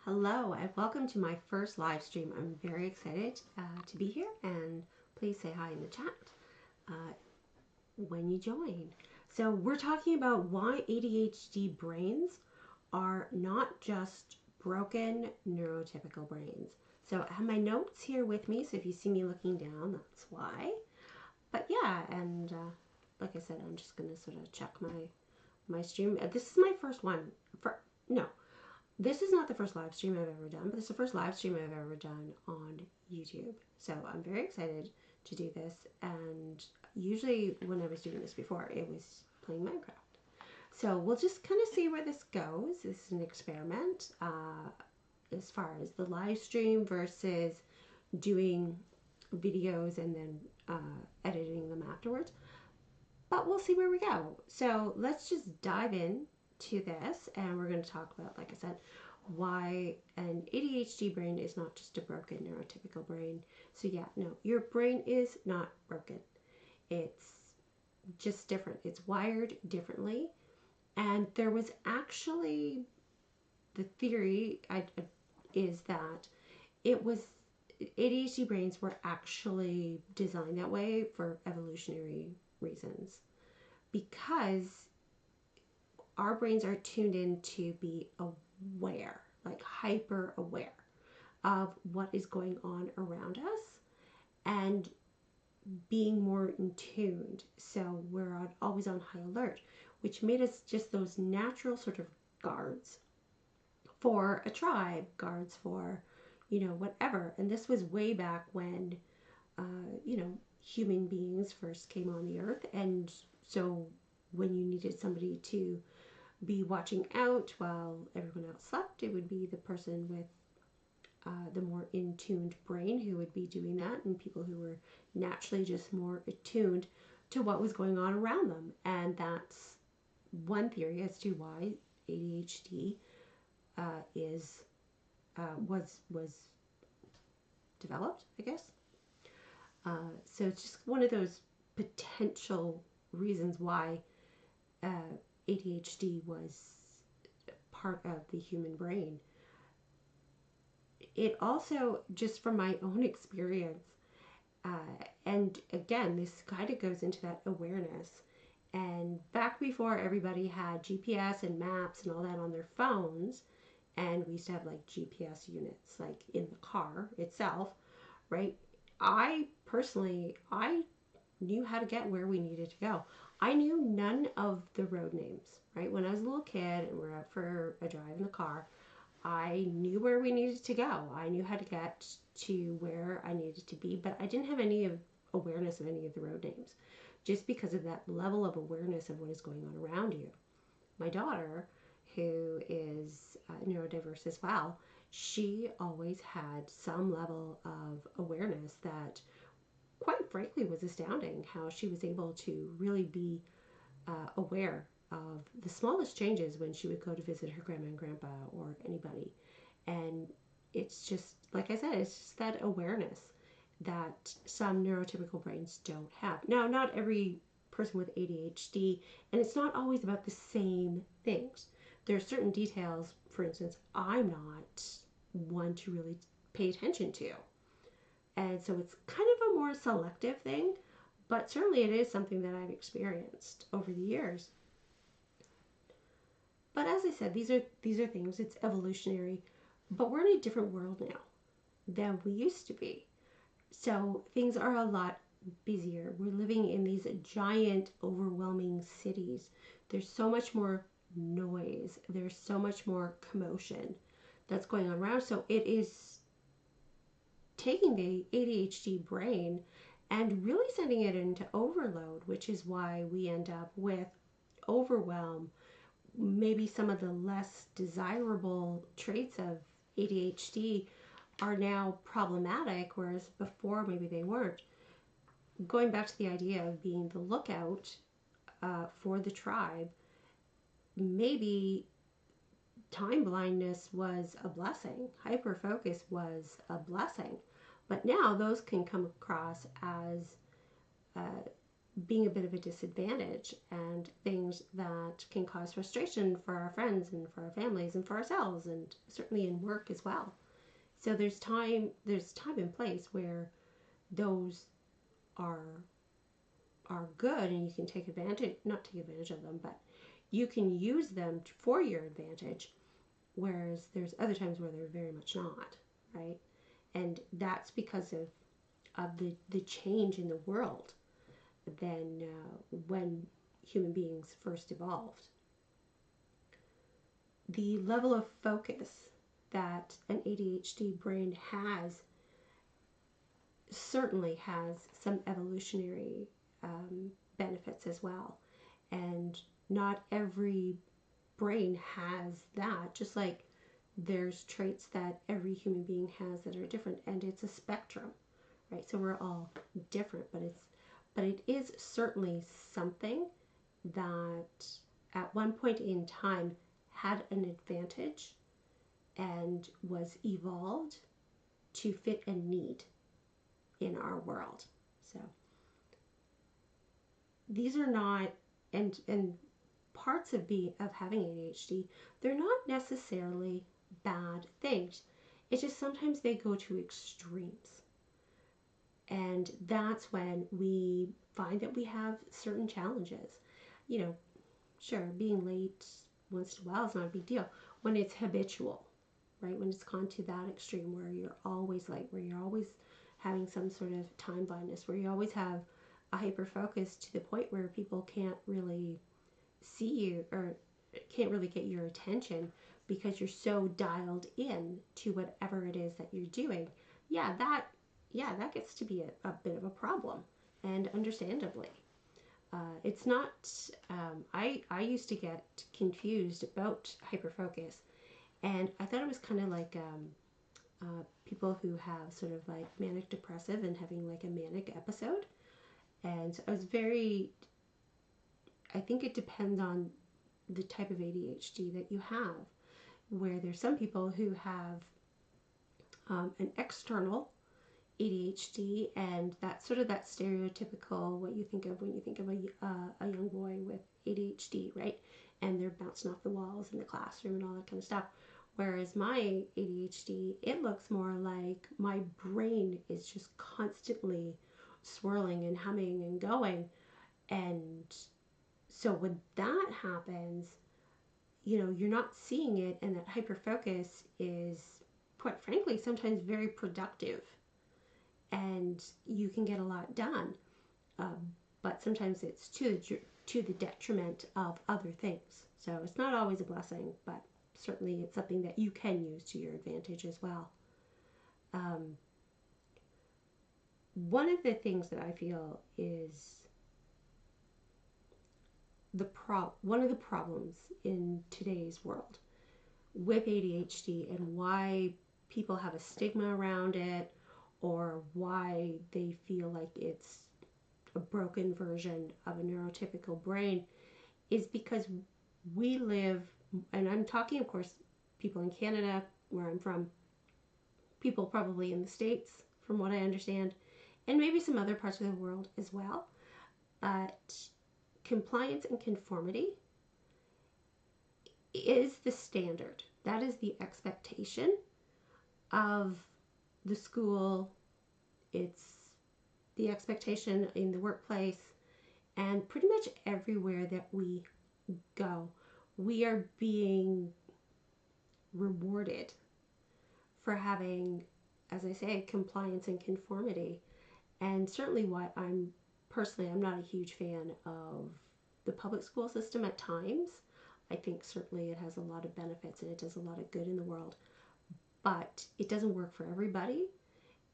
Hello and welcome to my first live stream. I'm very excited to be here, and please say hi in the chat when you join. So we're talking about why ADHD brains are not just broken neurotypical brains. So I have my notes here with me, so if you see me looking down, that's why. But yeah, and like I said, I'm just going to sort of check my stream. This is my first one. No, this is not the first live stream I've ever done, but it's the first live stream I've ever done on YouTube. So I'm very excited to do this. And usually when I was doing this before, it was playing Minecraft. So we'll just kind of see where this goes. This is an experiment as far as the live stream versus doing videos and then editing them afterwards. But we'll see where we go. So let's just dive in to this, and we're going to talk about, like I said, why an ADHD brain is not just a broken neurotypical brain. So yeah, no, your brain is not broken. It's just different. It's wired differently. And there was actually, the theory is that it was ADHD brains were actually designed that way for evolutionary reasons, because our brains are tuned in to be aware, like hyper aware of what is going on around us and being more in tuned. So we're always on high alert, which made us just those natural sort of guards for a tribe, guards for, whatever. And this was way back when, human beings first came on the earth. And so when you needed somebody to be watching out while everyone else slept, it would be the person with the more in-tuned brain who would be doing that, and people who were naturally just more attuned to what was going on around them. And that's one theory as to why ADHD was developed, I guess. So it's just one of those potential reasons why ADHD was part of the human brain. It also, just from my own experience, and again, this kind of goes into that awareness. And back before everybody had GPS and maps and all that on their phones, and we used to have like GPS units like in the car itself, right? I knew how to get where we needed to go. I knew none of the road names, right? When I was a little kid and we're out for a drive in the car, I knew where we needed to go. I knew how to get to where I needed to be, but I didn't have any awareness of any of the road names, just because of that level of awareness of what is going on around you. My daughter, who is neurodiverse as well, she always had some level of awareness that, quite frankly, was astounding. How she was able to really be aware of the smallest changes when she would go to visit her grandma and grandpa or anybody. And it's just, like I said, it's just that awareness that some neurotypical brains don't have. Now, not every person with ADHD, and it's not always about the same things. There are certain details, for instance, I'm not one to really pay attention to. And so it's kind of a more selective thing, but certainly it is something that I've experienced over the years. But as I said, these are things, it's evolutionary, but we're in a different world now than we used to be. So things are a lot busier. We're living in these giant, overwhelming cities. There's so much more noise. There's so much more commotion that's going on around. So it is taking the ADHD brain and really sending it into overload, which is why we end up with overwhelm, maybe some of the less desirable traits of ADHD are now problematic, whereas before maybe they weren't. Going back to the idea of being the lookout for the tribe, maybe time blindness was a blessing, hyperfocus was a blessing, but now those can come across as being a bit of a disadvantage and things that can cause frustration for our friends and for our families and for ourselves and certainly in work as well. So there's time and place where those are are good and you can take advantage, not take advantage of them, but you can use them for your advantage, whereas there's other times where they're very much not, right? And that's because of the change in the world than when human beings first evolved. The level of focus that an ADHD brain has certainly has some evolutionary benefits as well. And not every brain has that, just like there's traits that every human being has that are different, and it's a spectrum, right? So we're all different, but it is certainly something that at one point in time had an advantage and was evolved to fit a need in our world. So these are not, and parts of having ADHD, they're not necessarily bad things. It's just sometimes they go to extremes. And that's when we find that we have certain challenges. You know, sure, being late once in a while is not a big deal. When it's habitual, right? When it's gone to that extreme where you're always late, where you're always having some sort of time blindness, where you always have a hyper focus to the point where people can't really see you or can't really get your attention because you're so dialed in to whatever it is that you're doing. Yeah, that gets to be a bit of a problem, and understandably. It's not, I used to get confused about hyperfocus, and I thought it was kind of like people who have sort of like manic depressive and having like a manic episode. And so I was I think it depends on the type of ADHD that you have, where there's some people who have an external ADHD, and that's sort of that stereotypical what you think of when you think of a young boy with ADHD, right? And they're bouncing off the walls in the classroom and all that kind of stuff. Whereas my ADHD, it looks more like my brain is just constantly swirling and humming and going. And so when that happens, you're not seeing it, and that hyperfocus is, quite frankly, sometimes very productive, and you can get a lot done. But sometimes it's to the detriment of other things. So it's not always a blessing, but certainly it's something that you can use to your advantage as well. One of the things that I feel is one of the problems in today's world with ADHD, and why people have a stigma around it, or why they feel like it's a broken version of a neurotypical brain, is because we live, and I'm talking, of course, people in Canada, where I'm from, people probably in the States, from what I understand, and maybe some other parts of the world as well. Compliance and conformity is the standard. That is the expectation of the school. It's the expectation in the workplace, and pretty much everywhere that we go. We are being rewarded for having, as I say, compliance and conformity. And certainly I'm not a huge fan of the public school system at times. I think certainly it has a lot of benefits and it does a lot of good in the world, but it doesn't work for everybody.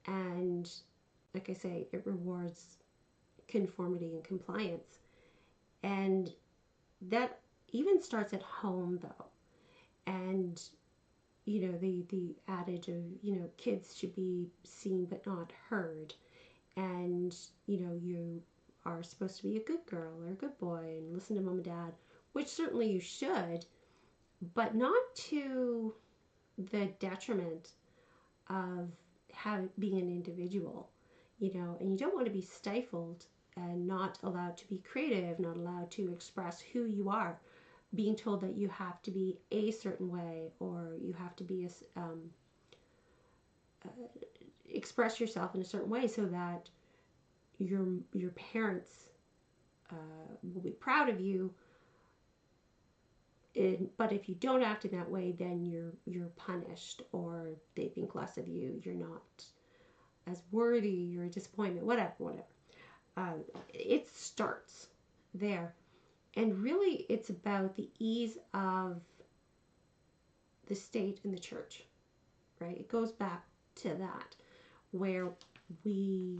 And like I say, it rewards conformity and compliance. And that even starts at home, though. And the adage of kids should be seen but not heard, and you are supposed to be a good girl or a good boy and listen to mom and dad, which certainly you should, but not to the detriment of being an individual, and you don't want to be stifled and not allowed to be creative, not allowed to express who you are, being told that you have to be a certain way, or you have to be uh, express yourself in a certain way so that your parents will be proud of you. But if you don't act in that way, then you're punished, or they think less of you. You're not as worthy. You're a disappointment. Whatever. It starts there, and really, it's about the ease of the state and the church, right? It goes back to that, where we,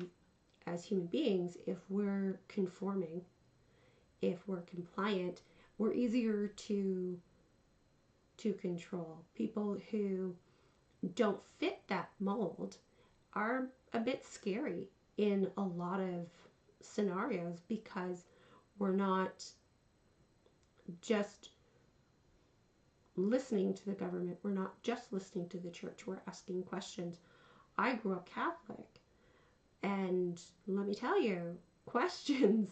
as human beings, if we're conforming, if we're compliant, we're easier to control. People who don't fit that mold are a bit scary in a lot of scenarios, because we're not just listening to the government, we're not just listening to the church, we're asking questions. I grew up Catholic, and let me tell you, questions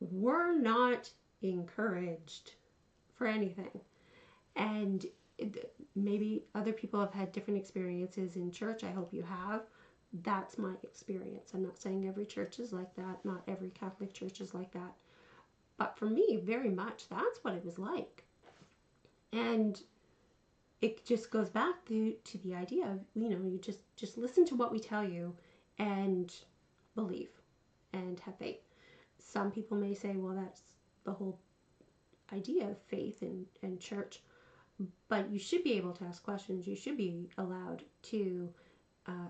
were not encouraged for anything. And maybe other people have had different experiences in church. I hope you have. That's my experience. I'm not saying every church is like that. Not every Catholic church is like that. But for me, very much, that's what it was like. And it just goes back to the idea of, you just listen to what we tell you and believe and have faith. Some people may say, well, that's the whole idea of faith and church. But you should be able to ask questions. You should be allowed to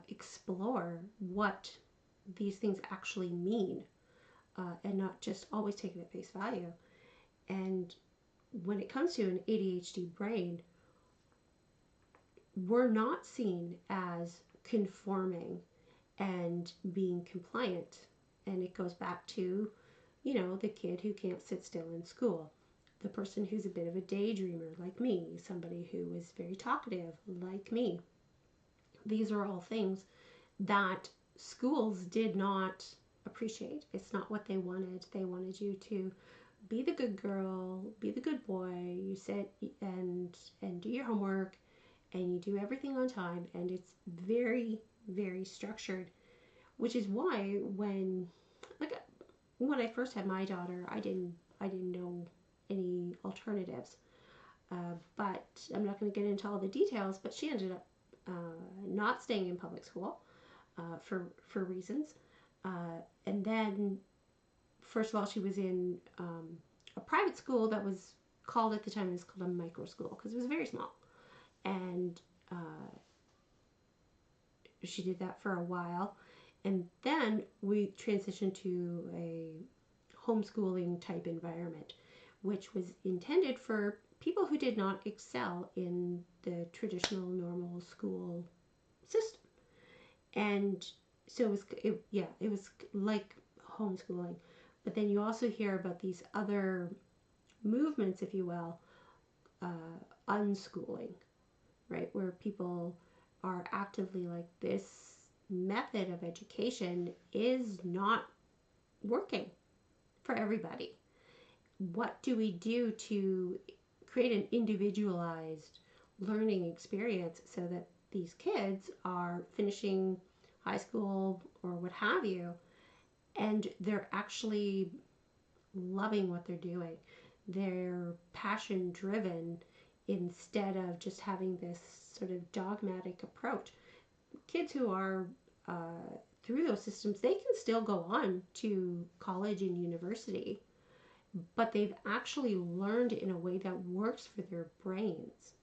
explore what these things actually mean, and not just always take it at face value. And when it comes to an ADHD brain, we're not seen as conforming and being compliant. And it goes back to, the kid who can't sit still in school, the person who's a bit of a daydreamer like me, somebody who is very talkative like me. These are all things that schools did not appreciate. It's not what they wanted. They wanted you to be the good girl, be the good boy. You sit and do your homework, and you do everything on time, and it's very, very structured, which is why when I first had my daughter, I didn't know any alternatives. But I'm not going to get into all the details, but she ended up not staying in public school for reasons. And then, first of all, she was in a private school that was called, at the time, it was called a micro school, because it was very small. And she did that for a while. And then we transitioned to a homeschooling type environment, which was intended for people who did not excel in the traditional normal school system. And so it was like homeschooling. But then you also hear about these other movements, if you will, unschooling, right? Where people are actively like, this method of education is not working for everybody. What do we do to create an individualized learning experience so that these kids are finishing high school or what have you, and they're actually loving what they're doing? They're passion driven instead of just having this sort of dogmatic approach. Kids who are through those systems, they can still go on to college and university, but they've actually learned in a way that works for their brains,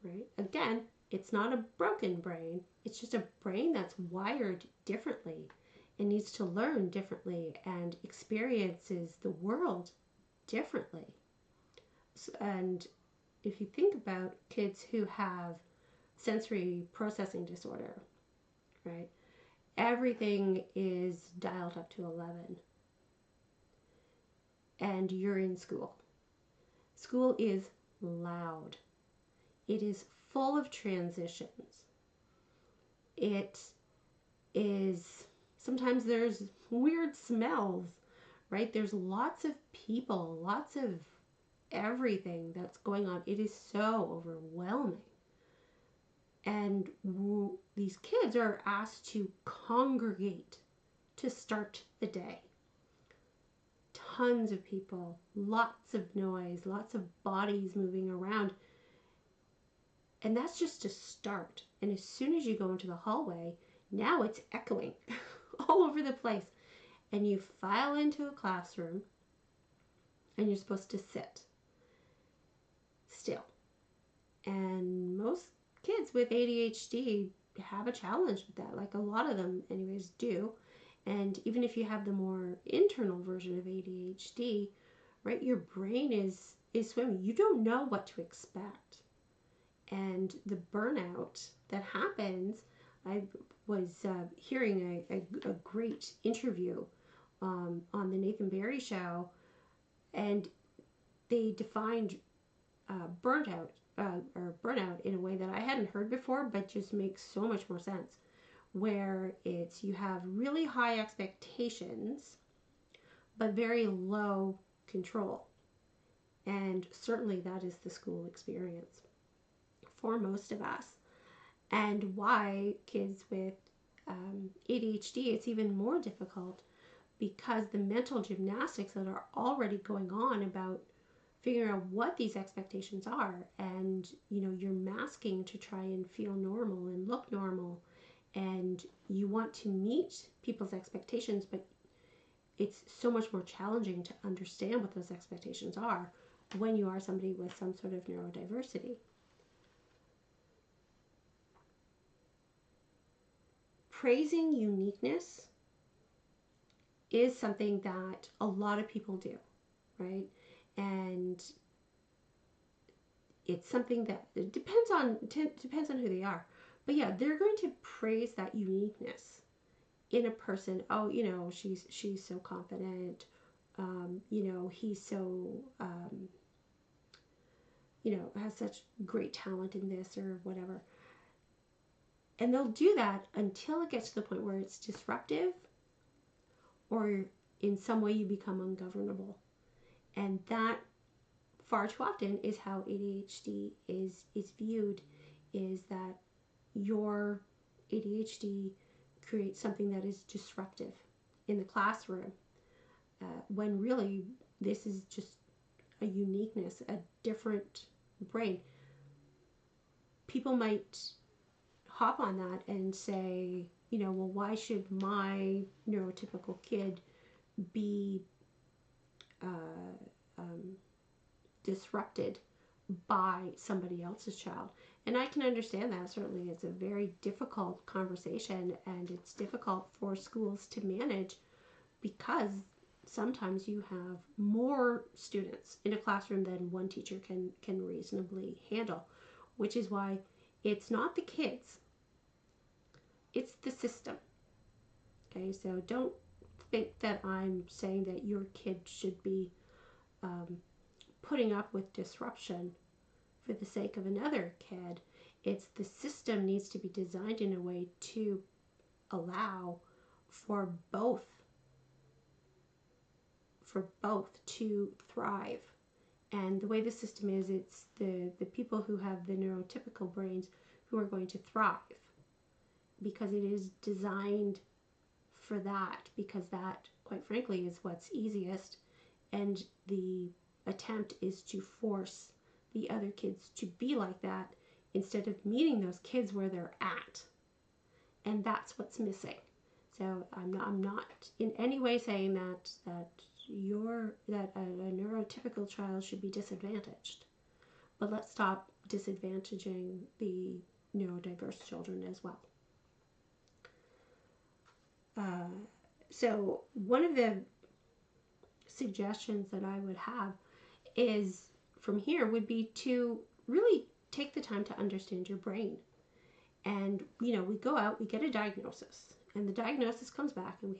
right? Again, it's not a broken brain. It's just a brain that's wired differently and needs to learn differently and experiences the world differently. And if you think about kids who have sensory processing disorder, right? Everything is dialed up to 11. And you're in school. School is loud. It is full of transitions. It is Sometimes there's weird smells, right? There's lots of people, lots of everything that's going on. It is so overwhelming. And these kids are asked to congregate to start the day. Tons of people, lots of noise, lots of bodies moving around. And that's just a start. And as soon as you go into the hallway, now it's echoing all over the place. And you file into a classroom and you're supposed to sit still. And most kids with ADHD have a challenge with that. Like a lot of them anyways do. And even if you have the more internal version of ADHD, right, your brain is swimming. You don't know what to expect. And the burnout that happens, I was hearing a great interview on the Nathan Barry show, and they defined burnout in a way that I hadn't heard before, but just makes so much more sense. Where it's you have really high expectations, but very low control. And certainly that is the school experience for most of us. And why kids with ADHD, it's even more difficult because the mental gymnastics that are already going on about figuring out what these expectations are, and you're masking to try and feel normal and look normal, and you want to meet people's expectations, but it's so much more challenging to understand what those expectations are when you are somebody with some sort of neurodiversity. Praising uniqueness is something that a lot of people do, right? And it's something that it depends on who they are. But yeah, they're going to praise that uniqueness in a person. Oh, she's so confident. He's so, has such great talent in this or whatever. And they'll do that until it gets to the point where it's disruptive or in some way you become ungovernable. And that far too often is how ADHD is viewed, is that your ADHD creates something that is disruptive in the classroom, when really this is just a uniqueness, a different brain. People might hop on that and say, well, why should my neurotypical kid be disrupted by somebody else's child? And I can understand that. Certainly it's a very difficult conversation, and it's difficult for schools to manage because sometimes you have more students in a classroom than one teacher can reasonably handle, which is why it's not the kids, it's the system. Okay, so don't think that I'm saying that your kid should be putting up with disruption for the sake of another kid. It's the system needs to be designed in a way to allow for both to thrive. And the way the system is, it's the people who have the neurotypical brains who are going to thrive, because it is designed for that, because that, quite frankly, is what's easiest. And the attempt is to force the other kids to be like that instead of meeting those kids where they're at. And that's what's missing. So I'm not in any way saying that a neurotypical child should be disadvantaged. But let's stop disadvantaging the neurodiverse children as well. So one of the suggestions that I would have is from here would be to really take the time to understand your brain. And we go out, we get a diagnosis, and the diagnosis comes back, and we have